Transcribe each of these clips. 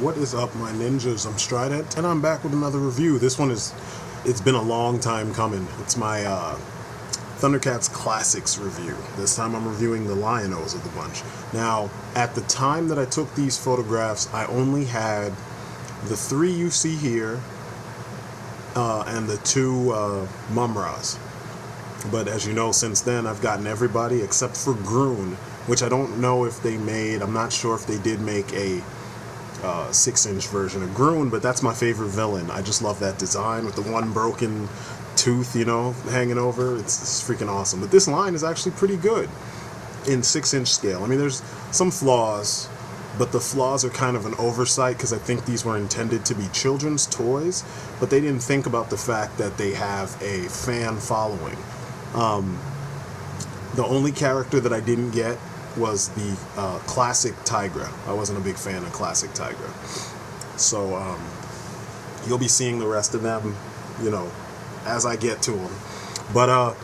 What is up, my ninjas? I'm Strident, and I'm back with another review. This one it's been a long time coming. It's my Thundercats Classics review. This time I'm reviewing the Lion-Os of the bunch. Now, at the time that I took these photographs, I only had the three you see here, and the two Mumras. But as you know, since then, I've gotten everybody except for Groon, which I don't know if they made. I'm not sure if they did make a 6-inch version of Groon, but that's my favorite villain. I just love that design with the one broken tooth, you know, hanging over. It's freaking awesome. But this line is actually pretty good in 6-inch scale. I mean, there's some flaws, but the flaws are kind of an oversight because I think these were intended to be children's toys, but they didn't think about the fact that they have a fan following. The only character that I didn't get was the classic Tigra. I wasn't a big fan of classic Tigra. So you'll be seeing the rest of them, you know, as I get to them. But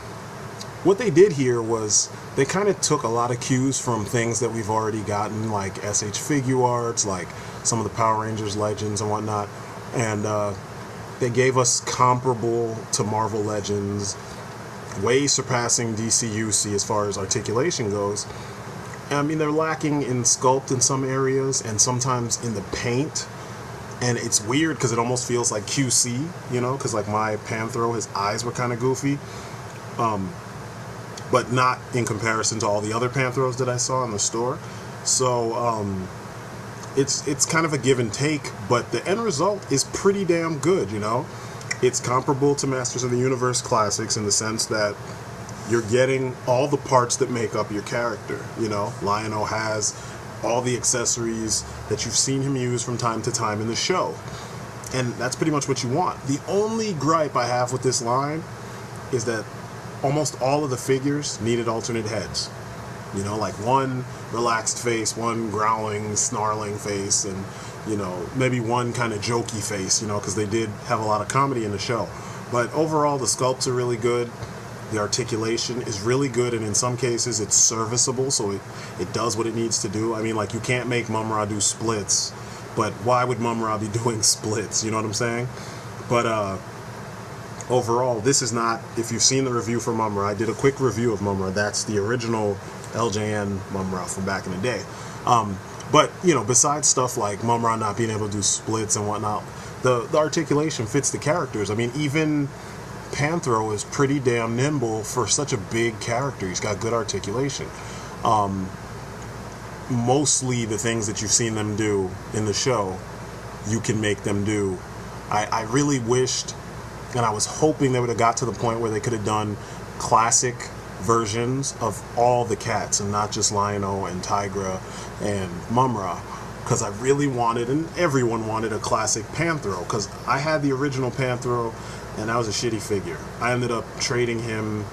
what they did here was they kind of took a lot of cues from things that we've already gotten, like SH Figure Arts, like some of the Power Rangers Legends and whatnot. And they gave us comparable to Marvel Legends, way surpassing DC-UC as far as articulation goes. I mean, they're lacking in sculpt in some areas and sometimes in the paint. And it's weird because it almost feels like QC, you know, because like my Panthro, his eyes were kind of goofy. But not in comparison to all the other Panthros that I saw in the store. So it's kind of a give and take, but the end result is pretty damn good, you know. It's comparable to Masters of the Universe Classics in the sense that you're getting all the parts that make up your character, you know. Lion-O has all the accessories that you've seen him use from time to time in the show. And that's pretty much what you want. The only gripe I have with this line is that almost all of the figures needed alternate heads. You know, like one relaxed face, one growling, snarling face, and, you know, maybe one kind of jokey face, you know, because they did have a lot of comedy in the show. But overall, the sculpts are really good. The articulation is really good, and in some cases it's serviceable, so it does what it needs to do. I mean, like, you can't make Mumra do splits, but why would Mumra be doing splits? You know what I'm saying? But overall, this is not, if you've seen the review for Mumra, I did a quick review of Mumra. That's the original LJN Mumra from back in the day. But, you know, besides stuff like Mumra not being able to do splits and whatnot, the articulation fits the characters. I mean, even Panthro is pretty damn nimble for such a big character. He's got good articulation. Mostly the things that you've seen them do in the show, you can make them do. I really wished, and I was hoping they would have got to the point where they could have done classic versions of all the cats and not just Lion-O and Tigra and Mumra, because I really wanted, and everyone wanted, a classic Panthro, because I had the original Panthro and that was a shitty figure. I ended up trading him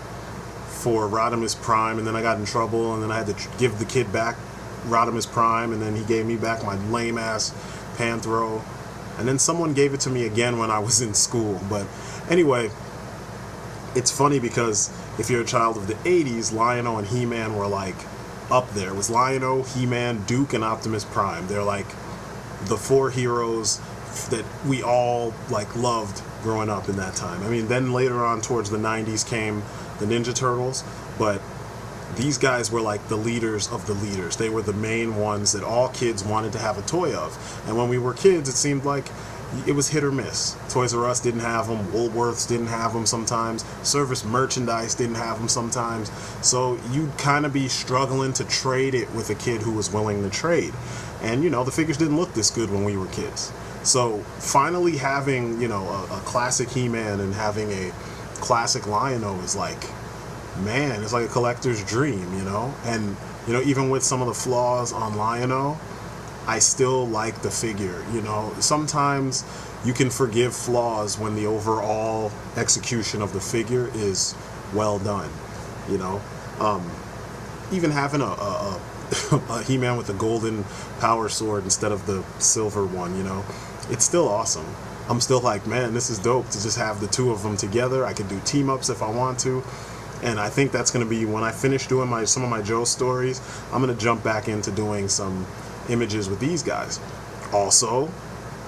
for Rodimus Prime, and then I got in trouble, and then I had to give the kid back Rodimus Prime, and then he gave me back my lame-ass Panthro, and then someone gave it to me again when I was in school. But anyway, it's funny because if you're a child of the 80s, Lion-O and He-Man were like up there. It was Lion-O, He-Man, Duke, and Optimus Prime. They're like the four heroes that we all like loved growing up in that time. I mean, then later on towards the 90s came the Ninja Turtles, but these guys were like the leaders of the leaders. They were the main ones that all kids wanted to have a toy of. And when we were kids, it seemed like it was hit or miss. Toys R Us didn't have them, Woolworths didn't have them sometimes, Service Merchandise didn't have them sometimes, so you'd kind of be struggling to trade it with a kid who was willing to trade. And, you know, the figures didn't look this good when we were kids. So finally having, you know, a classic He-Man and having a classic Lion-O is like, man, it's like a collector's dream, you know? And, you know, even with some of the flaws on Lion-O, I still like the figure, you know? Sometimes you can forgive flaws when the overall execution of the figure is well done, you know? Even having a He-Man with a golden power sword instead of the silver one, you know? It's still awesome. I'm still like, man, this is dope to just have the two of them together. I could do team-ups if I want to. And I think that's going to be, when I finish doing some of my Joe stories, I'm going to jump back into doing some images with these guys. Also,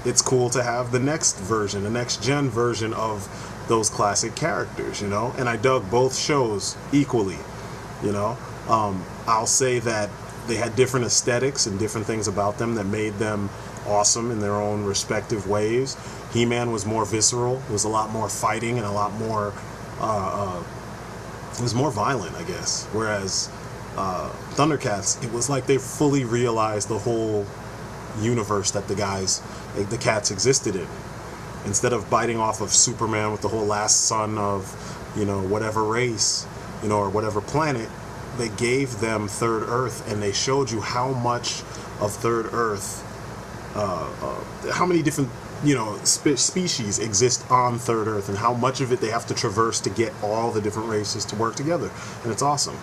it's cool to have the next version, the next gen version of those classic characters, you know. And I dug both shows equally, you know. I'll say that they had different aesthetics and different things about them that made them awesome in their own respective ways. He-Man was more visceral. It was a lot more fighting and a lot more it was more violent, I guess. Whereas Thundercats, it was like they fully realized the whole universe that the cats existed in. Instead of biting off of Superman with the whole last son of, you know, whatever race, you know, or whatever planet, they gave them Third Earth, and they showed you how much of Third Earth, how many different, you know, species exist on Third Earth, and how much of it they have to traverse to get all the different races to work together. And it's awesome.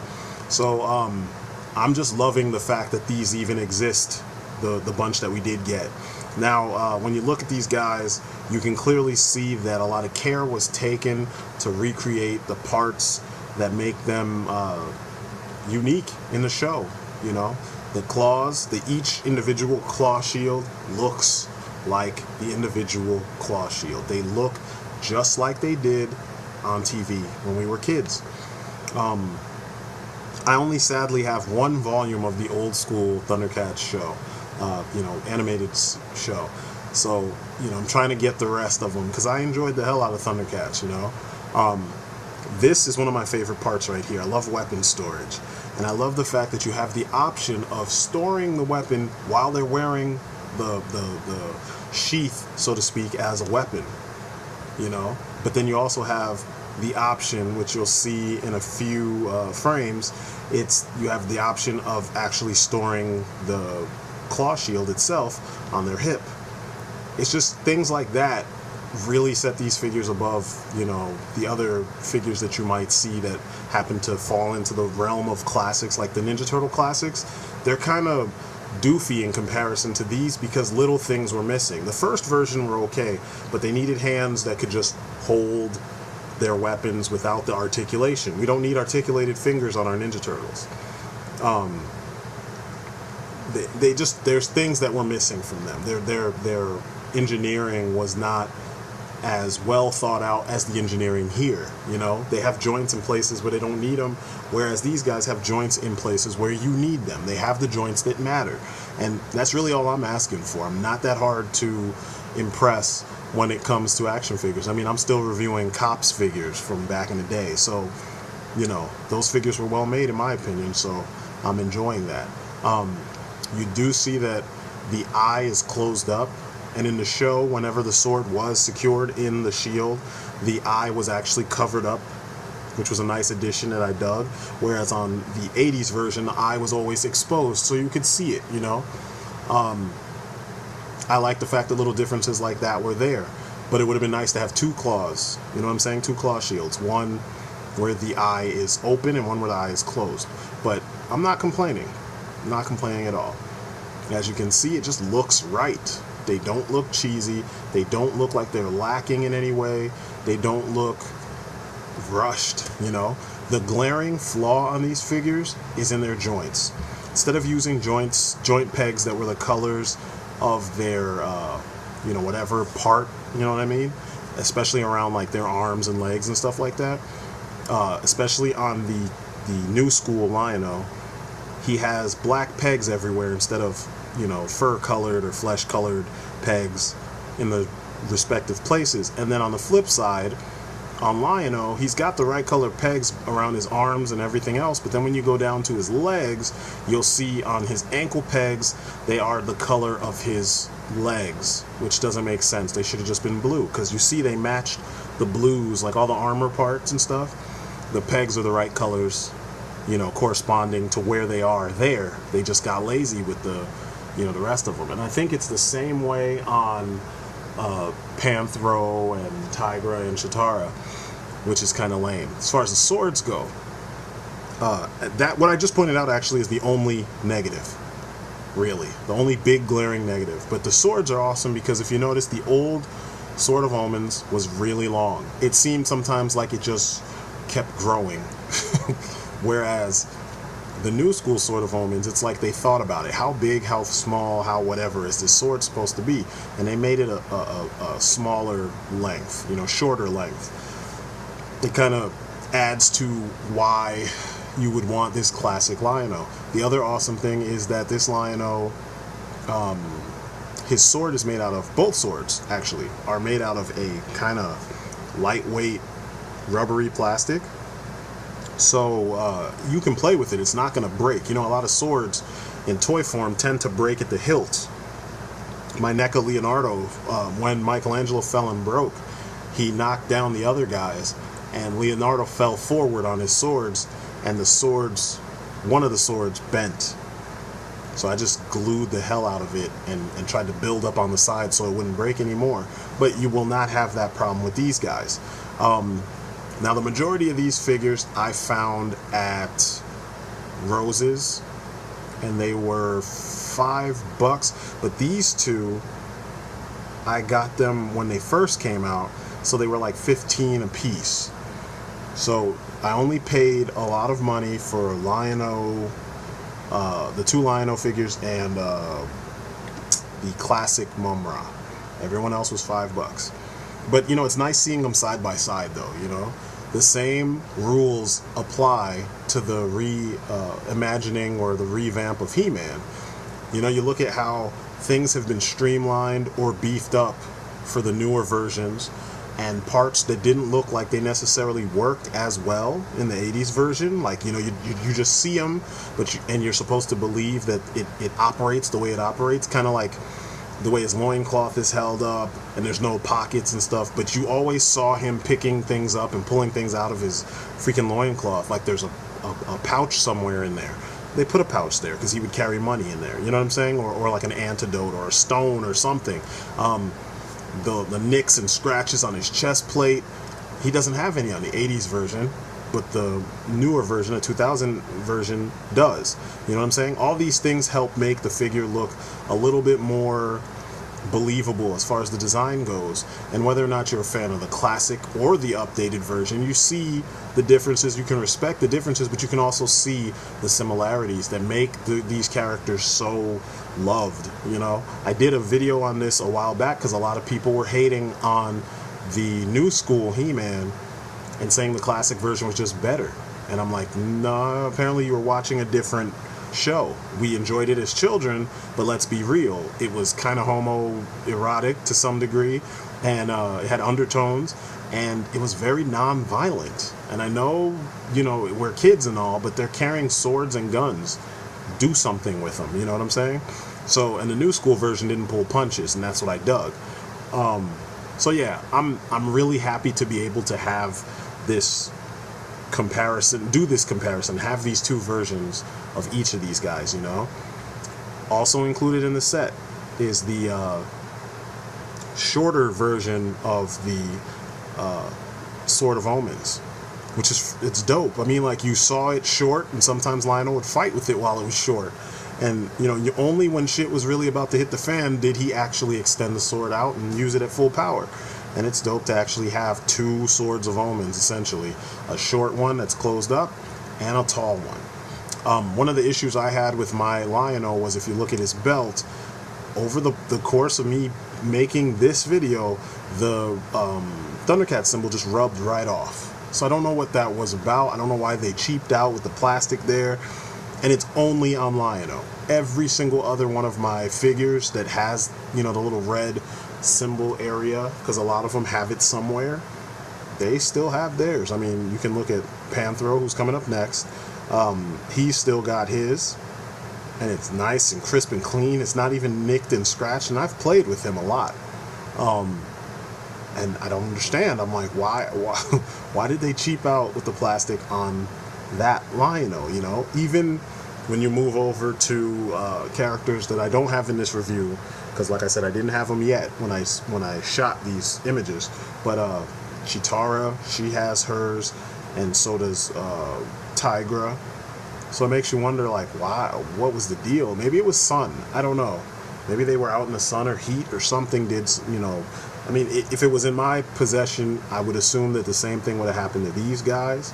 So I'm just loving the fact that these even exist, the bunch that we did get. Now, when you look at these guys, you can clearly see that a lot of care was taken to recreate the parts that make them unique in the show. You know, the claws, each individual claw shield looks like the individual claw shield. They look just like they did on TV when we were kids. I only sadly have one volume of the old school Thundercats show, you know, animated show. So, you know, I'm trying to get the rest of them because I enjoyed the hell out of Thundercats, you know. This is one of my favorite parts right here. I love weapon storage. And I love the fact that you have the option of storing the weapon while they're wearing the sheath, so to speak, as a weapon, you know. But then you also have the option, which you'll see in a few frames, you have the option of actually storing the claw shield itself on their hip. It's just things like that really set these figures above, you know, the other figures that you might see that happen to fall into the realm of classics, like the Ninja Turtle classics. They're kind of doofy in comparison to these because little things were missing. The first version were okay, but they needed hands that could just hold their weapons without the articulation. We don't need articulated fingers on our Ninja Turtles. There's things that were missing from them. Their engineering was not as well thought out as the engineering here. You know, they have joints in places where they don't need them, whereas these guys have joints in places where you need them. They have the joints that matter, and that's really all I'm asking for. I'm not that hard to impress when it comes to action figures. I mean, I'm still reviewing Cops figures from back in the day, so, you know, those figures were well made in my opinion, so I'm enjoying that. You do see that the eye is closed up, and in the show, whenever the sword was secured in the shield, the eye was actually covered up, which was a nice addition that I dug, whereas on the 80s version, the eye was always exposed so you could see it, you know. I like the fact that little differences like that were there, but it would have been nice to have two claws, you know what I'm saying, two claw shields, one where the eye is open and one where the eye is closed. But I'm not complaining. I'm not complaining at all. As you can see, it just looks right. They don't look cheesy. They don't look like they're lacking in any way. They don't look rushed, you know. The glaring flaw on these figures is in their joints. Instead of using joint pegs that were the colors of their, you know, whatever part, you know what I mean? Especially around like their arms and legs and stuff like that. Especially on the new school Lion-O, he has black pegs everywhere instead of, you know, fur-colored or flesh-colored pegs in the respective places. And then on the flip side, on Lion-O, he's got the right color pegs around his arms and everything else, but then when you go down to his legs, you'll see on his ankle pegs, they are the color of his legs, which doesn't make sense. They should have just been blue, because you see they matched the blues, like all the armor parts and stuff. The pegs are the right colors, you know, corresponding to where they are there. They just got lazy with the, you know, the rest of them. And I think it's the same way on Panthro and Tigra and Chitara, which is kind of lame. As far as the swords go, what I just pointed out actually is the only negative, really. The only big glaring negative. But the swords are awesome because if you notice, the old Sword of Omens was really long. It seemed sometimes like it just kept growing. Whereas the new school Sword of Omens, it's like they thought about it. How big, how small, how whatever is this sword supposed to be? And they made it a smaller length, you know, shorter length. It kind of adds to why you would want this classic Lion-O. The other awesome thing is that this Lion-O, his sword is made out of, both swords actually, are made out of a kind of lightweight, rubbery plastic. So you can play with it. It's not going to break. You know, a lot of swords in toy form tend to break at the hilt. My NECA Leonardo, when Michelangelo fell and broke, he knocked down the other guys, and Leonardo fell forward on his swords, and the swords, one of the swords bent. So I just glued the hell out of it and tried to build up on the side so it wouldn't break anymore. But you will not have that problem with these guys. Now, the majority of these figures I found at Rose's, and they were $5. But these two, I got them when they first came out, so they were like $15 a piece. So I only paid a lot of money for Lion-O, the two Lion-O figures, and the classic Mumra. Everyone else was $5. But, you know, it's nice seeing them side by side, though, you know. The same rules apply to the reimagining or the revamp of He-Man. You know, you look at how things have been streamlined or beefed up for the newer versions, and parts that didn't look like they necessarily worked as well in the 80s version. Like, you know, you just see them, but and you're supposed to believe that it operates the way it operates, kind of like the way his loincloth is held up and there's no pockets and stuff, but you always saw him picking things up and pulling things out of his freaking loincloth, like there's a pouch somewhere in there. They put a pouch there because he would carry money in there, you know what I'm saying? Or like an antidote or a stone or something. The nicks and scratches on his chest plate, he doesn't have any on the 80s version, but the newer version, the 2000 version, does. You know what I'm saying? All these things help make the figure look a little bit more believable as far as the design goes. And whether or not you're a fan of the classic or the updated version, you see the differences. You can respect the differences, but you can also see the similarities that make these characters so loved. You know, I did a video on this a while back because a lot of people were hating on the new school He-Man and saying the classic version was just better. And I'm like, no, apparently you were watching a different show. We enjoyed it as children, but let's be real, it was kind of homoerotic to some degree, and it had undertones, and it was very non-violent. And I know, you know, we're kids and all, but they're carrying swords and guns. Do something with them, you know what I'm saying? So, and the new school version didn't pull punches, and that's what I dug. So yeah, I'm really happy to be able to have this comparison, have these two versions of each of these guys, you know. Also included in the set is the shorter version of the Sword of Omens, which is, it's dope. I mean, like, you saw it short, and sometimes Lion-O would fight with it while it was short. And, you know, only when shit was really about to hit the fan did he actually extend the sword out and use it at full power. And it's dope to actually have two Swords of Omens, essentially. A short one that's closed up, and a tall one. One of the issues I had with my Lion-O was, if you look at his belt, over the course of me making this video, the Thundercats symbol just rubbed right off. So I don't know what that was about. I don't know why they cheaped out with the plastic there. And it's only on Lion-O. Every single other one of my figures that has, you know, the little red symbol area, because a lot of them have it somewhere, they still have theirs. I mean, you can look at Panthro, who's coming up next. He's still got his, and it's nice and crisp and clean. It's not even nicked and scratched, and I've played with him a lot. And I don't understand. I'm like, why did they cheap out with the plastic on that Lion-O, you know? Even when you move over to characters that I don't have in this review, because like I said, I didn't have them yet when I shot these images, but Chitara, she has hers, and so does Tigra. So it makes you wonder, like, why? What was the deal? Maybe it was sun. I don't know. Maybe they were out in the sun or heat or something did, you know. I mean, if it was in my possession, I would assume that the same thing would have happened to these guys,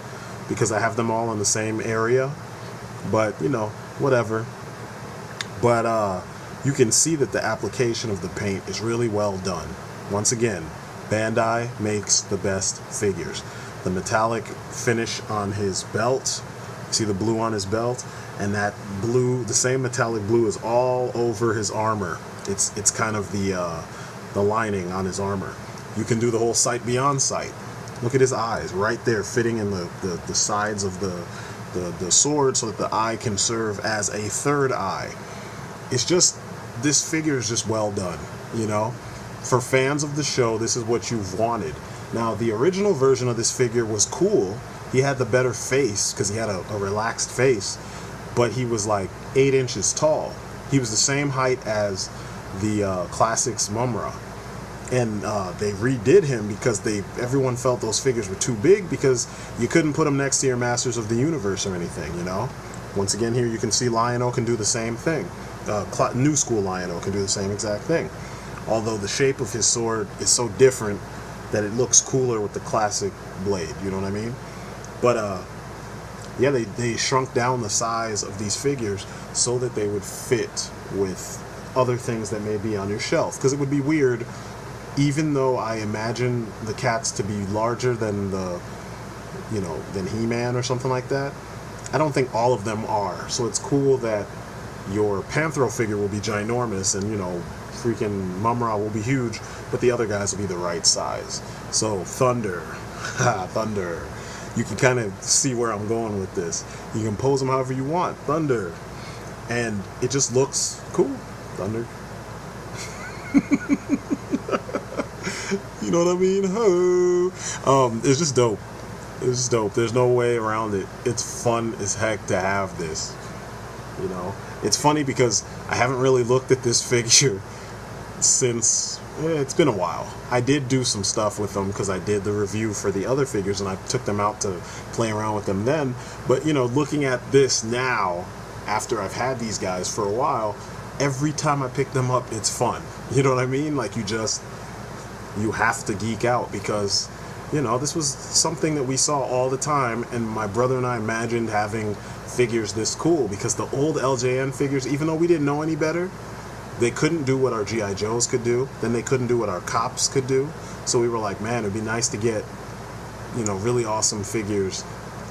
because I have them all in the same area. but you know, whatever. But you can see that the application of the paint is really well done. Once again, Bandai makes the best figures. The metallic finish on his belt, you see the blue on his belt, and that blue, the same metallic blue, is all over his armor. It's kind of the lining on his armor. You can do the whole sight beyond sight. Look at his eyes right there, fitting in the sides of the sword, so that the eye can serve as a third eye. It's just, this figure is just well done, you know? For fans of the show, this is what you've wanted. Now, the original version of this figure was cool. He had the better face, because he had a relaxed face, but he was like 8 inches tall. He was the same height as the Classics Mumra. And they redid him because everyone felt those figures were too big, because you couldn't put them next to your Masters of the Universe or anything, you know? Once again, here you can see Lion-O can do the same thing. New School Lion-O can do the same exact thing. Although the shape of his sword is so different that it looks cooler with the classic blade, you know what I mean? But yeah, they shrunk down the size of these figures so that they would fit with other things that may be on your shelf. Because it would be weird, even though I imagine the cats to be larger than than He-Man or something like that, I don't think all of them are. So it's cool that your Panthro figure will be ginormous, and, you know, freaking Mumra will be huge, but the other guys will be the right size. So Thunder, Thunder. You can kind of see where I'm going with this. You can pose them however you want. Thunder. And it just looks cool. Thunder. You know what I mean? Ho. It's just dope. It's just dope. There's no way around it. It's fun as heck to have this. You know? It's funny because I haven't really looked at this figure since... it's been a while. I did do some stuff with them because I did the review for the other figures, and I took them out to play around with them then. But, you know, looking at this now, after I've had these guys for a while, every time I pick them up, it's fun. You know what I mean? Like, you have to geek out because, you know, this was something that we saw all the time, and my brother and I imagined having figures this cool, because the old LJN figures, even though we didn't know any better, they couldn't do what our G.I. Joes could do, then they couldn't do what our cops could do. So we were like, man, it'd be nice to get, you know, really awesome figures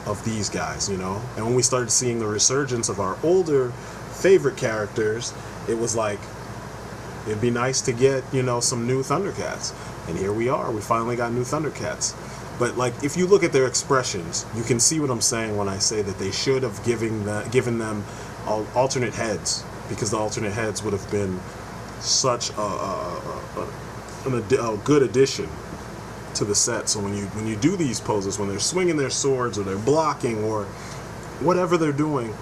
of these guys, you know? And when we started seeing the resurgence of our older favorite characters, it was like, it'd be nice to get, you know, some new Thundercats. And here we are, we finally got new Thundercats. But, like, if you look at their expressions, you can see what I'm saying when I say that they should have given them alternate heads, because the alternate heads would have been such a good addition to the set. So when you do these poses, when they're swinging their swords or they're blocking or whatever they're doing,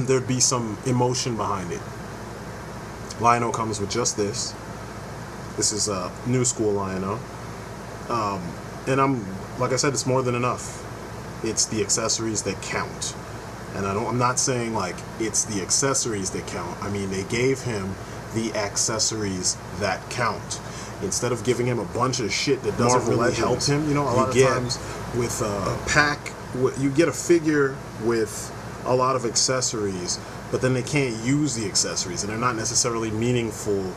there'd be some emotion behind it. Lion-O comes with just this. This is a New School Lion-O. And like I said, it's more than enough. It's the accessories that count. And I'm not saying like it's the accessories that count. I mean, they gave him the accessories that count. Instead of giving him a bunch of shit that doesn't really help him, you know, a lot of times with a pack, you get a figure with a lot of accessories, but then they can't use the accessories, and they're not necessarily meaningful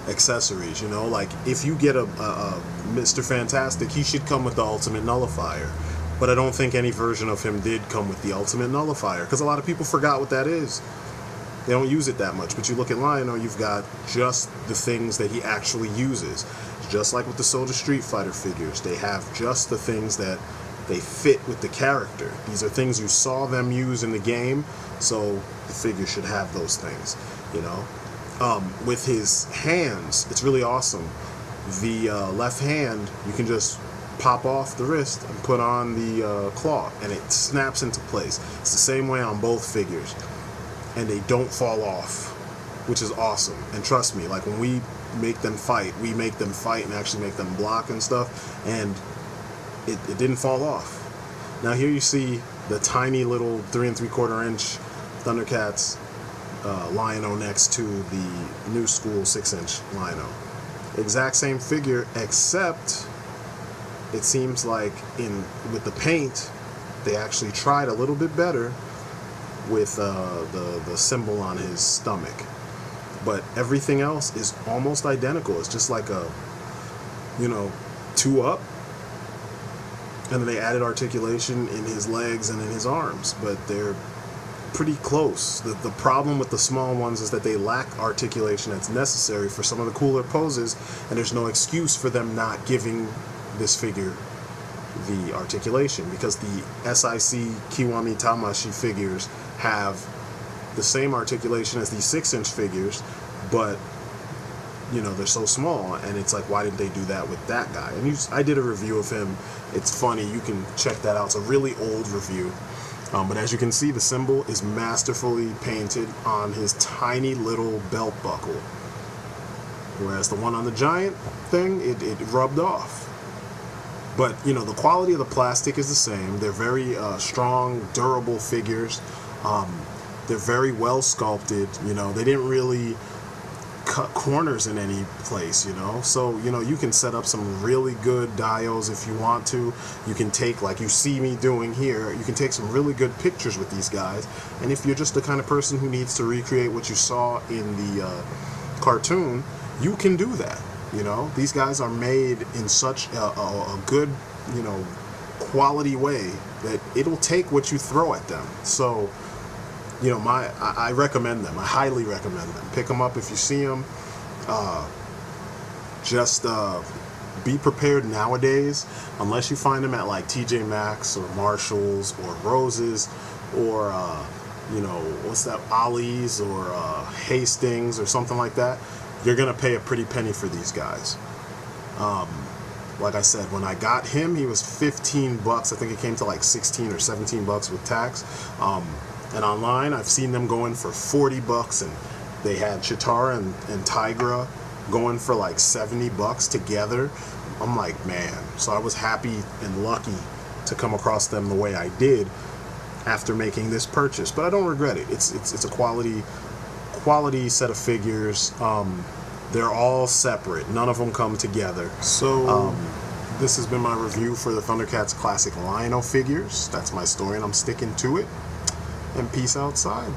accessories, you know? Like, if you get a Mr. Fantastic, he should come with the Ultimate Nullifier. But I don't think any version of him did come with the Ultimate Nullifier, because a lot of people forgot what that is. They don't use it that much. But you look at Lion-O, you've got just the things that he actually uses. Just like with the Soldier Street Fighter figures, they have just the things that they fit with the character. These are things you saw them use in the game, so the figure should have those things, you know? With his hands, it's really awesome. The left hand, you can just pop off the wrist and put on the claw, and it snaps into place. It's the same way on both figures, and they don't fall off, which is awesome. And trust me, like when we make them fight and actually make them block and stuff, and it didn't fall off. Now here you see the tiny little 3 3/4 inch Thundercats Lion-O next to the New School 6-inch Lion-O. Exact same figure, except it seems like with the paint, they actually tried a little bit better with the symbol on his stomach. But everything else is almost identical. It's just like a, you know, 2 up. And then they added articulation in his legs and in his arms. But they're pretty close. The problem with the small ones is that they lack articulation that's necessary for some of the cooler poses. And there's no excuse for them not giving this figure the articulation. Because the SIC Kiwami Tamashi figures have the same articulation as these 6-inch figures, but you know, they're so small, and it's like, why didn't they do that with that guy? And I did a review of him. It's funny, you can check that out. It's a really old review, but as you can see, the symbol is masterfully painted on his tiny little belt buckle, whereas the one on the giant thing, it rubbed off. But you know, the quality of the plastic is the same. They're very strong, durable figures. They're very well sculpted. You know, they didn't really cut corners in any place, you know. So, you know, you can set up some really good dials if you want to. You can take, like you see me doing here, you can take some really good pictures with these guys. And if you're just the kind of person who needs to recreate what you saw in the cartoon, you can do that. You know, these guys are made in such a good, you know, quality way that it'll take what you throw at them. So, you know, I recommend them. I highly recommend them. Pick them up if you see them. Just be prepared nowadays, unless you find them at like TJ Maxx or Marshalls or Rose's or, you know, what's that, Ollie's or Hastings or something like that. You're going to pay a pretty penny for these guys. Like I said, when I got him, he was 15 bucks. I think it came to like 16 or 17 bucks with tax. And online, I've seen them going for 40 bucks, and they had Chitara and Tigra going for like 70 bucks together. I'm like, man. So I was happy and lucky to come across them the way I did after making this purchase. But I don't regret it. It's a quality set of figures. They're all separate. None of them come together. So this has been my review for the Thundercats Classic Lion-O figures. That's my story, and I'm sticking to it. And peace outside.